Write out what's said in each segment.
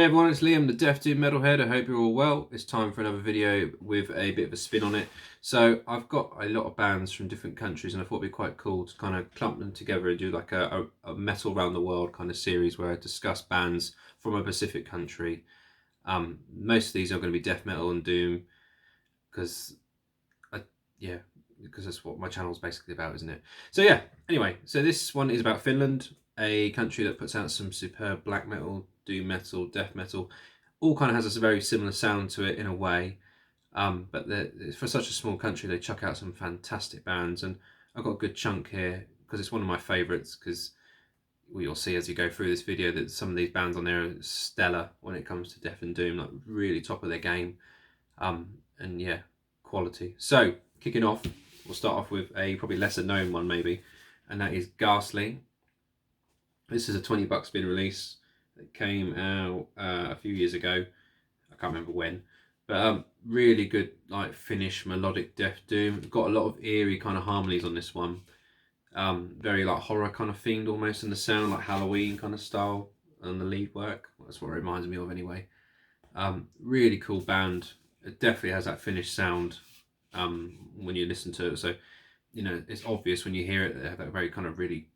everyone, it's Liam, the Deaf Doom Metalhead. I hope you're all well. It's time for another video with a bit of a spin on it. So I've got a lot of bands from different countries and I thought it'd be quite cool to kind of clump them together and do like a metal around the world kind of series where I discuss bands from a specific country. Most of these are going to be death metal and doom because that's what my channel's basically about, isn't it? So yeah, anyway, so this one is about Finland, a country that puts out some superb black metal, doom metal, death metal. All kind of has a very similar sound to it in a way, but for such a small country they chuck out some fantastic bands, and I've got a good chunk here because it's one of my favourites, because you'll see as you go through this video that some of these bands on there are stellar when it comes to death and doom, like really top of their game, and yeah, quality. So kicking off, we'll start off with a probably lesser known one maybe, and that is Ghastly. This is a $20 spin release that came out a few years ago. I can't remember when, but really good like Finnish melodic death doom. Got a lot of eerie kind of harmonies on this one. Very like horror kind of themed almost in the sound, like Halloween kind of style and the lead work. That's what it reminds me of anyway. Really cool band. It definitely has that Finnish sound when you listen to it. So, you know, it's obvious when you hear it, they have that very kind of really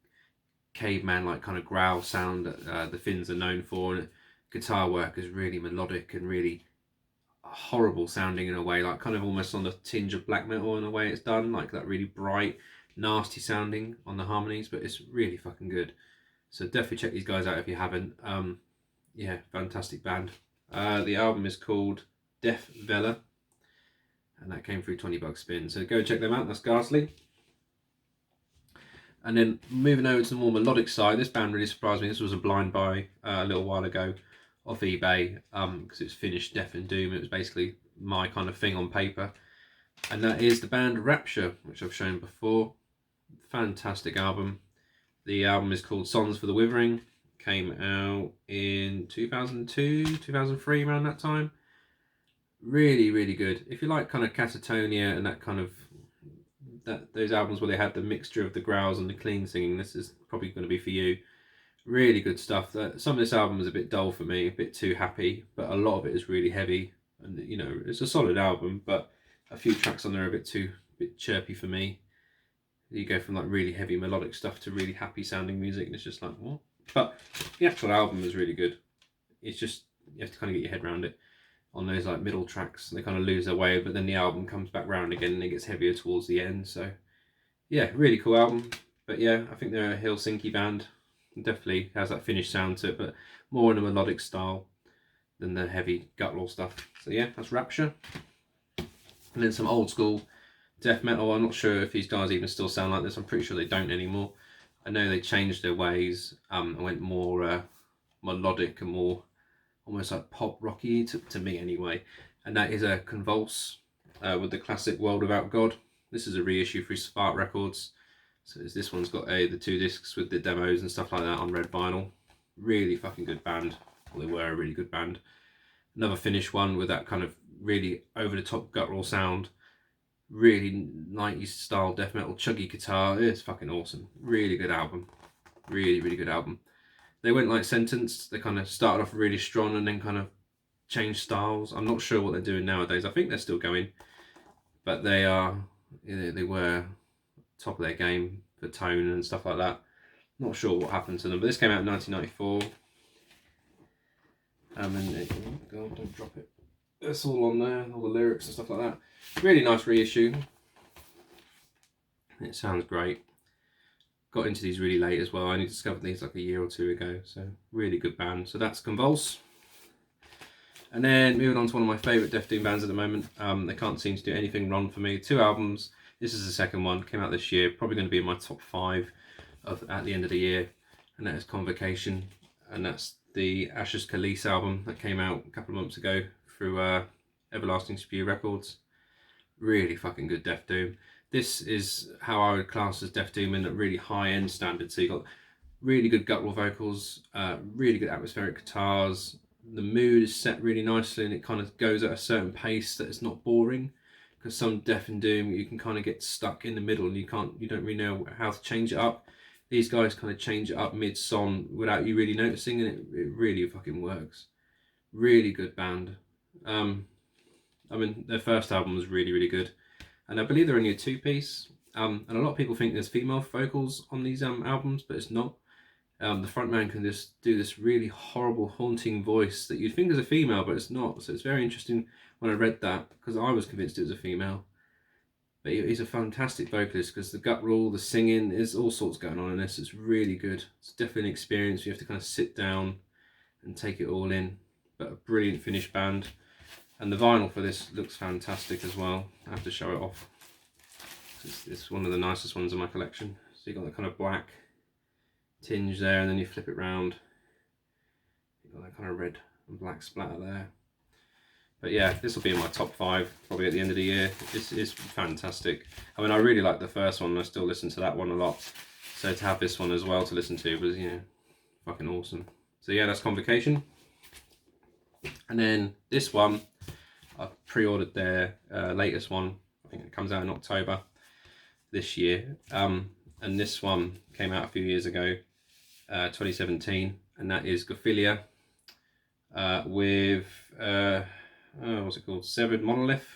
caveman like kind of growl sound that the Finns are known for, and guitar work is really melodic and really horrible sounding in a way, like kind of almost on the tinge of black metal in a way it's done, like that really bright, nasty sounding on the harmonies, but it's really fucking good. So definitely check these guys out if you haven't. Yeah, fantastic band. The album is called Death Vela, and that came through $20 spin, so go check them out. That's Ghastly. And then moving over to the more melodic side, this band really surprised me. This was a blind buy a little while ago off eBay, because it's Finnish death and doom. It was basically my kind of thing on paper, and that is the band Rapture, which I've shown before. Fantastic album. The album is called Songs for the Withering. Came out in 2002, 2003, around that time. Really, really good. If you like kind of Catatonia and that kind of those albums where they had the mixture of the growls and the clean singing, this is probably going to be for you. Really good stuff. Some of this album is a bit dull for me, a bit too happy, but a lot of it is really heavy, and you know, it's a solid album, but a few tracks on there are a bit chirpy for me. You go from like really heavy melodic stuff to really happy sounding music, and it's just like, what? But the actual album is really good. It's just, you have to kind of get your head around it. On those like middle tracks, they kind of lose their way, but then the album comes back round again and it gets heavier towards the end. So yeah, really cool album. But yeah, I think they're a Helsinki band. It definitely has that Finnish sound to it, but more in a melodic style than the heavy guttural stuff. So yeah, that's Rapture. And then some old school death metal. I'm not sure if these guys even still sound like this. I'm pretty sure they don't anymore. I know they changed their ways and went more melodic and more almost like pop rocky to me anyway, and that is a Convulse with the classic World Without God. This is a reissue through Spark Records, so this one's got the 2 discs with the demos and stuff like that on red vinyl. Really fucking good band. Well, they were a really good band. Another Finnish one with that kind of really over the top guttural sound, really 90s style death metal chuggy guitar. It's fucking awesome. Really good album. Really good album. They went like Sentence. They kind of started off really strong and then kind of changed styles. I'm not sure what they're doing nowadays. I think they're still going, but they were top of their game for tone and stuff like that. Not sure what happened to them, but this came out in 1994. And God, don't drop it. It's all on there, all the lyrics and stuff like that. Really nice reissue. It sounds great. Got into these really late as well. I only discovered these like a year or 2 ago, so really good band. So that's Convulse. And then moving on to one of my favourite death doom bands at the moment. They can't seem to do anything wrong for me. 2 albums. This is the second one. Came out this year. Probably going to be in my top 5 at the end of the year. And that is Convocation. And that's the Ashes Khalees album that came out a couple of months ago through Everlasting Spew Records. Really fucking good death doom. This is how I would class as death doom in a really high-end standard. So you've got really good guttural vocals, really good atmospheric guitars. The mood is set really nicely, and it kind of goes at a certain pace that it's not boring. Because some death and doom, you can kind of get stuck in the middle, and you don't really know how to change it up. These guys kind of change it up mid-song without you really noticing, and it really fucking works. Really good band. I mean, their first album was really, really good, and I believe they're only a two-piece. And a lot of people think there's female vocals on these albums, but it's not. The frontman can just do this really horrible, haunting voice that you'd think is a female, but it's not. So it's very interesting when I read that, because I was convinced it was a female. But he's a fantastic vocalist, because the gut roll, the singing, there's all sorts going on in this. It's really good. It's definitely an experience. You have to kind of sit down and take it all in. But a brilliant finished band. And the vinyl for this looks fantastic as well. I have to show it off. It's one of the nicest ones in my collection. So you've got that kind of black tinge there, and then you flip it round. You've got that kind of red and black splatter there. But yeah, this will be in my top 5 probably at the end of the year. This is fantastic. I mean, I really like the first one. I still listen to that one a lot. So to have this one as well to listen to was, you know, fucking awesome. So yeah, that's Convocation. And then this one, I pre-ordered their latest one. I think it comes out in October this year. And this one came out a few years ago, 2017, and that is Gophilia with what's it called? Severed Monolith.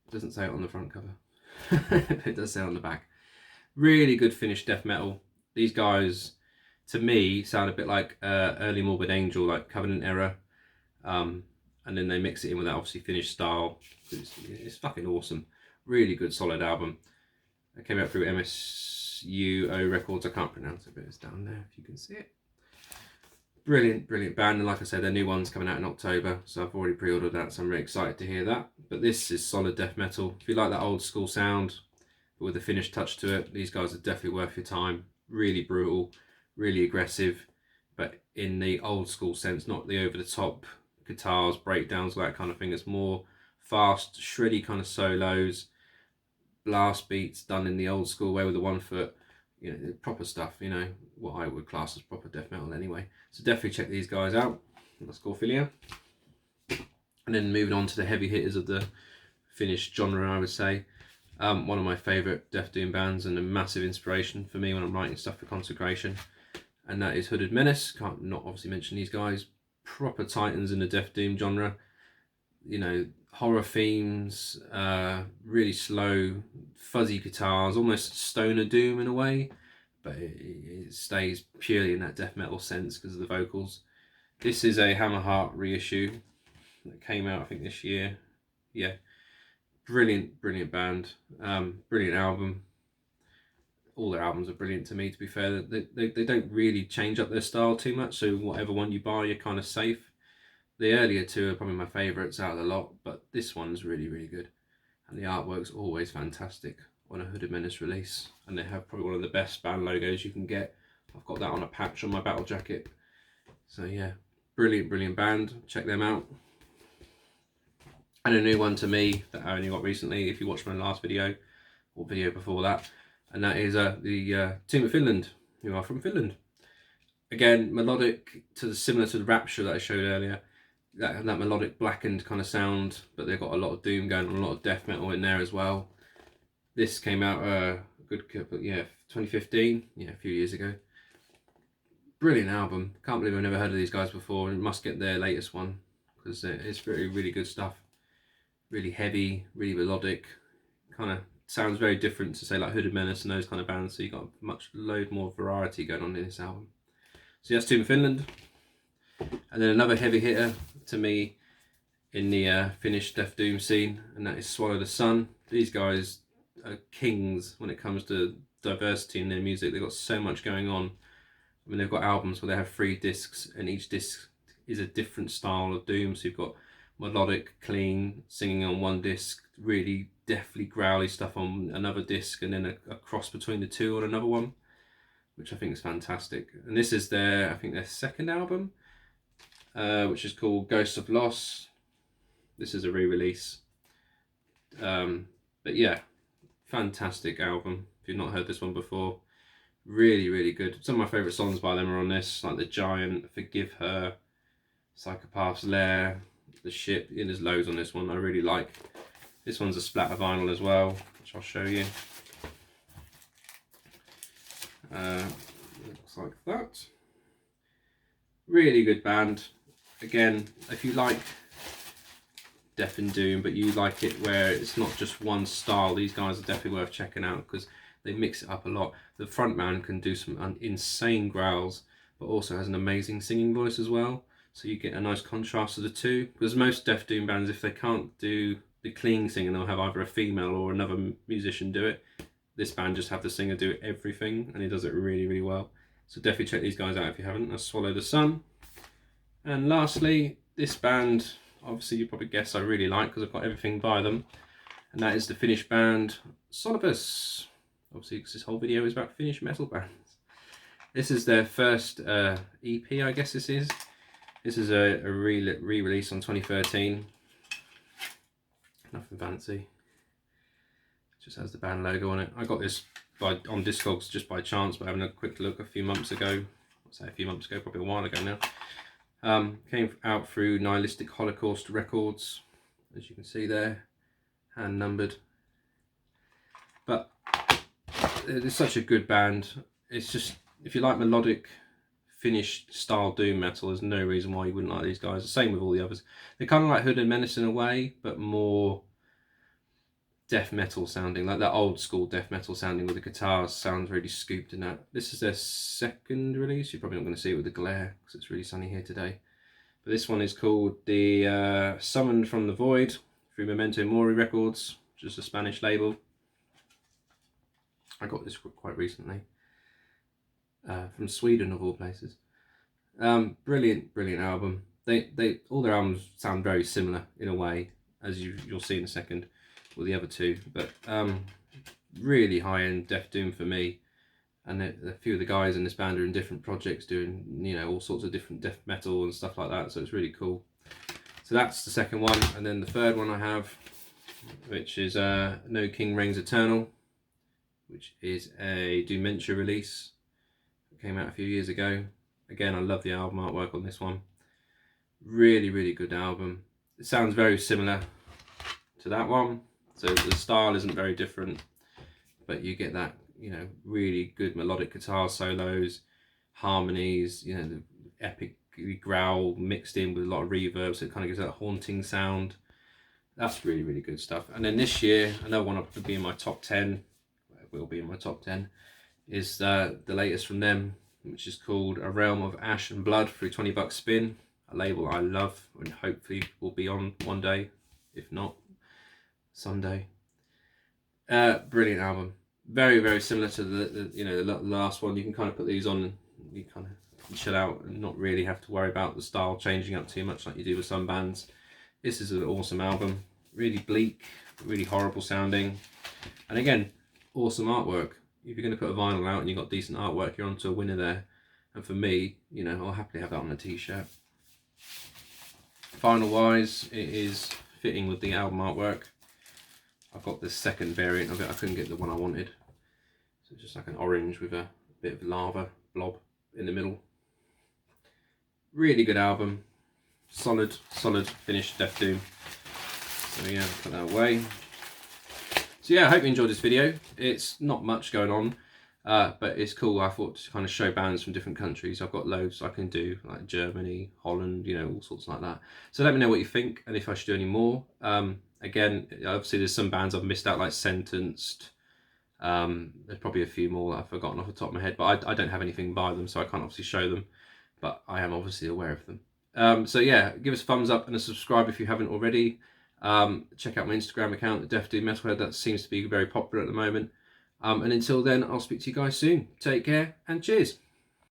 It doesn't say it on the front cover. It does say it on the back. Really good finished death metal. These guys, to me, sound a bit like early Morbid Angel, like Covenant Era. And then they mix it in with that obviously finished style. It's fucking awesome. Really good, solid album. It came out through MSUO Records. I can't pronounce it, but it's down there if you can see it. Brilliant, brilliant band. And like I said, their new one's coming out in October, so I've already pre-ordered that, so I'm really excited to hear that. But this is solid death metal. If you like that old school sound, but with a finished touch to it, these guys are definitely worth your time. Really brutal, really aggressive, but in the old school sense, not the over the top guitars, breakdowns, that kind of thing. It's more fast, shreddy kind of solos, blast beats done in the old school way with the 1 foot, you know, proper stuff, you know, what I would class as proper death metal anyway. So definitely check these guys out. That's Gophilia. And then moving on to the heavy hitters of the finished genre, I would say. One of my favourite Death Doom bands and a massive inspiration for me when I'm writing stuff for Convocation. And that is Hooded Menace. Can't not obviously mention these guys. Proper titans in the Death Doom genre. You know, horror themes, really slow, fuzzy guitars, almost stoner doom in a way, but it stays purely in that death metal sense because of the vocals. This is a Hammerheart reissue that came out, I think, this year. Yeah, brilliant, brilliant band, brilliant album. All their albums are brilliant to me, to be fair. They don't really change up their style too much, so whatever one you buy, you're kind of safe. The earlier two are probably my favourites out of the lot, but this one's really, really good. And the artwork's always fantastic on a Hooded Menace release. And they have probably one of the best band logos you can get. I've got that on a patch on my battle jacket. So yeah, brilliant, brilliant band. Check them out. And a new one to me that I only got recently, if you watched my last video, or video before that. And that is the team of Finland, who are from Finland. Again, melodic, similar to the Rapture that I showed earlier. That melodic blackened kind of sound, but they've got a lot of doom going on, a lot of death metal in there as well. This came out good, yeah, 2015, yeah, a few years ago. Brilliant album. Can't believe I've never heard of these guys before, and must get their latest one because it's really good stuff. Really heavy, really melodic. Kind of sounds very different to say like Hooded Menace and those kind of bands. So you got load more variety going on in this album. So that's Team Finland. And then another heavy hitter to me in the Finnish Death Doom scene, and that is Swallow the Sun. These guys are kings when it comes to diversity in their music. They've got so much going on. I mean, they've got albums where they have 3 discs, and each disc is a different style of doom. So you've got melodic, clean singing on one disc, really deathly growly stuff on another disc, and then a cross between the two on another one, which I think is fantastic. And this is I think their second album, which is called Ghosts of Loss. This is a re-release. But yeah, fantastic album. If you've not heard this one before, really good. Some of my favourite songs by them are on this, like The Giant, Forgive Her, Psychopath's Lair, The Ship. Yeah, there's loads on this one I really like. This one's a splatter vinyl as well, which I'll show you. Looks like that. Really good band. again, if you like Death and Doom, but you like it where it's not just one style, these guys are definitely worth checking out because they mix it up a lot. The front man can do some insane growls, but also has an amazing singing voice as well. So you get a nice contrast of the two. Because most Death Doom bands, if they can't do the clean singing, they'll have either a female or another musician do it. This band just have the singer do everything, and he does it really, really well. So definitely check these guys out if you haven't. That's Swallow the Sun. And lastly, this band, obviously you probably guess I really like because I've got everything by them, and that is the Finnish band Solvus. Obviously, because this whole video is about Finnish metal bands. This is their first EP, I guess this is. This is a re-release on 2013. Nothing fancy. It just has the band logo on it. I got this on Discogs just by chance, but having a quick look a few months ago. I'll say a few months ago, probably a while ago now. Came out through Nihilistic Holocaust Records, as you can see there, hand numbered. But it's such a good band. It's just, if you like melodic Finnish style doom metal, there's no reason why you wouldn't like these guys. The same with all the others. They're kind of like Hood and Menace in a way, but more death metal sounding, like that old school death metal sounding where the guitars sound really scooped and that. This is their second release. You're probably not going to see it with the glare because it's really sunny here today. But this one is called the Summoned from the Void through Memento Mori Records, which is a Spanish label. I got this quite recently from Sweden of all places. Brilliant album. They all their albums sound very similar in a way, as you'll see in a second with the other two, but really high-end death doom for me. And a few of the guys in this band are in different projects doing, you know, all sorts of different death metal and stuff like that, so it's really cool. So that's the second one, and then the third one I have, which is No King Reigns Eternal, which is a Dementia release. It came out a few years ago. Again, I love the album artwork on this one. Really good album. It sounds very similar to that one, so the style isn't very different, but you get that, you know, really good melodic guitar solos, harmonies, you know, the epic growl mixed in with a lot of reverb, so it kind of gives that haunting sound. That's really good stuff. And then this year, another one to be in my top 10, it will be in my top 10, is the latest from them, which is called A Realm of Ash and Blood through 20 Bucks Spin, a label I love and hopefully will be on one day, if not someday. Brilliant album. Very similar to the last one. You can kind of put these on and you kind of chill out and not really have to worry about the style changing up too much like you do with some bands. This is an awesome album. Really bleak, really horrible sounding, and again, awesome artwork. If you're going to put a vinyl out and you've got decent artwork, you're onto a winner there. And for me, you know, I'll happily have that on a t-shirt. Vinyl wise, it is fitting with the album artwork. I've got the second variant of it. I couldn't get the one I wanted. So it's just like an orange with a bit of lava blob in the middle. Really good album. Solid Finnish death doom. So yeah, put that away. So yeah, I hope you enjoyed this video. It's not much going on, but it's cool. I thought to kind of show bands from different countries. I've got loads I can do, like Germany, Holland, you know, all sorts like that. So let me know what you think and if I should do any more. Again, obviously there's some bands I've missed out, like Sentenced. There's probably a few more that I've forgotten off the top of my head, but I don't have anything by them, so I can't obviously show them, but I am obviously aware of them. So yeah, give us a thumbs up and a subscribe if you haven't already. Check out my Instagram account, the Death Doom Metalhead. That seems to be very popular at the moment. And until then, I'll speak to you guys soon. Take care and cheers.